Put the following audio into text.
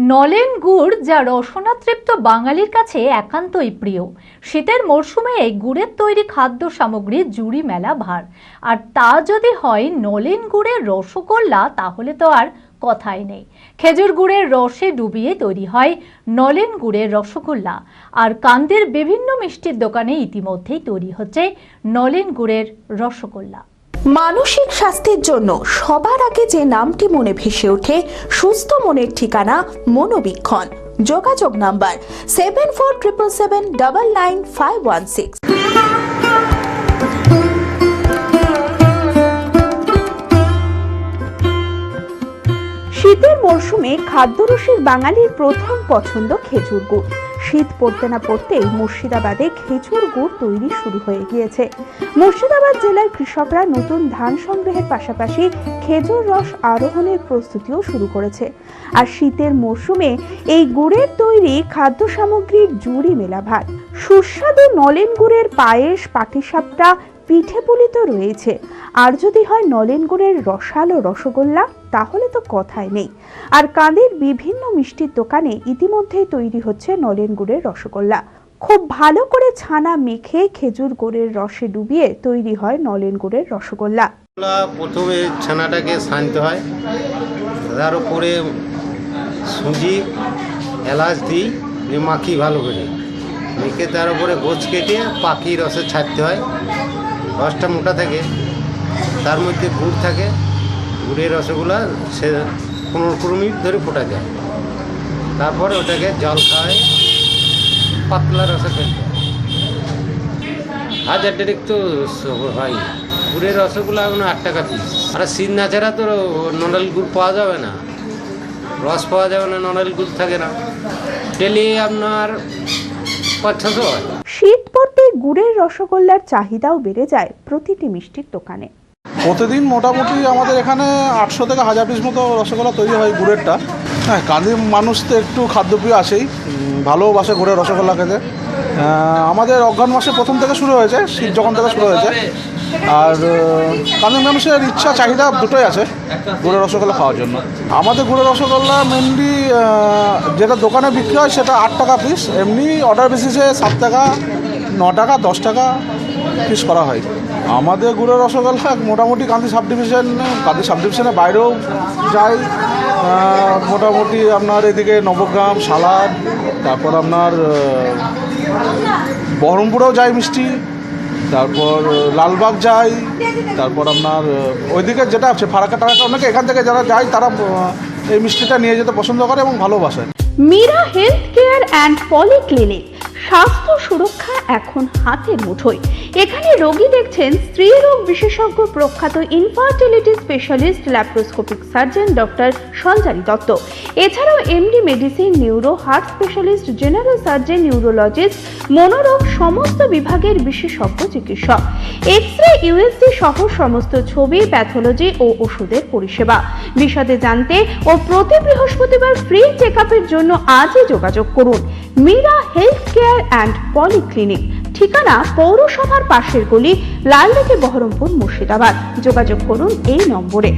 নলেন গুড় যা রসনাতৃপ্ত বাঙালির কাছে একান্তই প্রিয়। শীতের মরশুমে এই গুড়ের তৈরি খাদ্য সামগ্রীর জুড়ি মেলা ভার। আর তা যদি হয় নলেন গুড়ের রসগোল্লা, তাহলে তো আর কথাই নেই। খেজুর গুড়ের রসে ডুবিয়ে তৈরি হয় নলেন গুড়ের রসগোল্লা। আর কান্দির বিভিন্ন মিষ্টির দোকানে ইতিমধ্যেই তৈরি হচ্ছে নলেন গুড়ের রসগোল্লা। মানসিক স্বাস্থ্যের জন্য সবার আগে যে নামটি মনে ভেসে ওঠে, সুস্থ মনের ঠিকানা মনোবীক্ষণ। যোগাযোগ নাম্বার 7477799516। শীতের মরশুমে খাদ্যরসিক বাঙালির প্রথম পছন্দ খেজুর গুড়। শীত পড়তে না পড়তেই মুর্শিদাবাদে খেজুর গুড় তৈরি শুরু হয়ে গিয়েছে। মুর্শিদাবাদ জেলার কৃষকরা নতুন ধান সংগ্রহের পাশাপাশি খেজুর রস আরোহণের প্রস্তুতিও শুরু করেছে। আর শীতের মরশুমে এই গুড়ের তৈরি খাদ্য সামগ্রীর জুড়ি মেলা ভার। সুস্বাদু নলেন গুড়ের পায়েস, পাটিসাপটা, পিঠে পুলি তো রয়েছে। আর যদি হয় নলেন গুড়ের রসালো রসগোল্লা, তাহলে তো কথাই নেই। আর কাঁদির বিভিন্ন মিষ্টির দোকানে ইতিমধ্যেই তৈরি হচ্ছে নলেন গুড়ের রসগোল্লা। খুব ভালো করে ছানা মেখে খেজুর গুড়ের রসে ডুবিয়ে তৈরি হয় নলেন গুড়ের রসগোল্লা। প্রথমে ছানাটাকে ছানতে হয়, তার উপরে সুজি, এলাচ দিই, মাখি ভালো করে মেখে তার উপরে গোছ কেটে পাখি রসে ছাড়তে হয়। রসটা মোটা থাকে, তার মধ্যে গুড় থাকে। গুড়ের রসগোল্লা সে 15 মিনিট ধরে ফোটা যায়। তারপরে ওটাকে জল খাওয়ায় পাতলা রসে ফেলতে হয়। 1000 টাকা তো হয়। গুড়ের রসগোল্লা এখন 8 টাকা পিস। আর শীত না ছাড়া তো নলেন গুড় পাওয়া যাবে না, রস পাওয়া যাবে না, নলেন গুড় থাকে না। ডেলি আপনার 500 হয়। শীত পড়তে গুড়ের রসগোল্লার চাহিদাও বেড়ে যায় প্রতিটি মিষ্টির দোকানে। প্রতিদিন মোটামুটি আমাদের এখানে 800 থেকে 1000 পিস মতো রসগোল্লা তৈরি হয় গুড়েরটা। হ্যাঁ, কান্দির মানুষ তো একটু খাদ্যপ্রিয় আসেই, ভালোবাসে গুড়ের রসগোল্লা খেতে। আমাদের অঘ্রাণ মাসে প্রথম থেকে শুরু হয়েছে, শীত যখন থেকে শুরু হয়েছে। আর কান্দির মানুষের ইচ্ছা চাহিদা দুটোই আছে গুড়ের রসগোল্লা খাওয়ার জন্য। আমাদের গুড়ের রসগোল্লা মেনলি যেটা দোকানে বিক্রি হয় সেটা 8 টাকা পিস। এমনি অর্ডার বেসিসে 7 টাকা, 9 টাকা, 10 টাকা পিস করা হয়। আমাদের গুড়ের রসগোল্লা মোটামুটি কান্দি সাব ডিভিশনের বাইরেও যায়। মোটামুটি আপনার এদিকে নবগ্রাম, সালাদ, তারপর আপনার বহরমপুরেও যায় মিষ্টি, তারপর লালবাগ যায়, তারপর আপনার ওইদিকে যেটা আছে ফারাক্কা অনেকে এখান থেকে যারা যায় তারা এই মিষ্টিটা নিয়ে যেতে পছন্দ করে এবং ভালোবাসে। Meera health care and polyclinic. স্বাস্থ্য সুরক্ষা এখন হাতের মুঠোয়। এখানে রোগী দেখছেন স্ত্রীরোগ বিশেষজ্ঞ, প্রখ্যাত infertility specialist, laparoscopic surgeon doctor Sanchari Dutta. এছাড়াও MD medicine, neuro, heart specialist, general surgeon, neurologist, মনোরোগ সমস্ত বিভাগের বিশেষজ্ঞ চিকিৎসক। এক্স-রে, ইউএসজি সহ সমস্ত ছবি, প্যাথোলজি ও ওষুধের পরিষেবা। বিশদে জানতে ও প্রতি বৃহস্পতিবার ফ্রি চেকআপের জন্য আজই যোগাযোগ করুন। Meera health care and polyclinic, ঠিকানা পৌরসভার পাশের গলি, লালদিঘি, বহরমপুর, মুর্শিদাবাদ। যোগাযোগ করুন এই নম্বরে।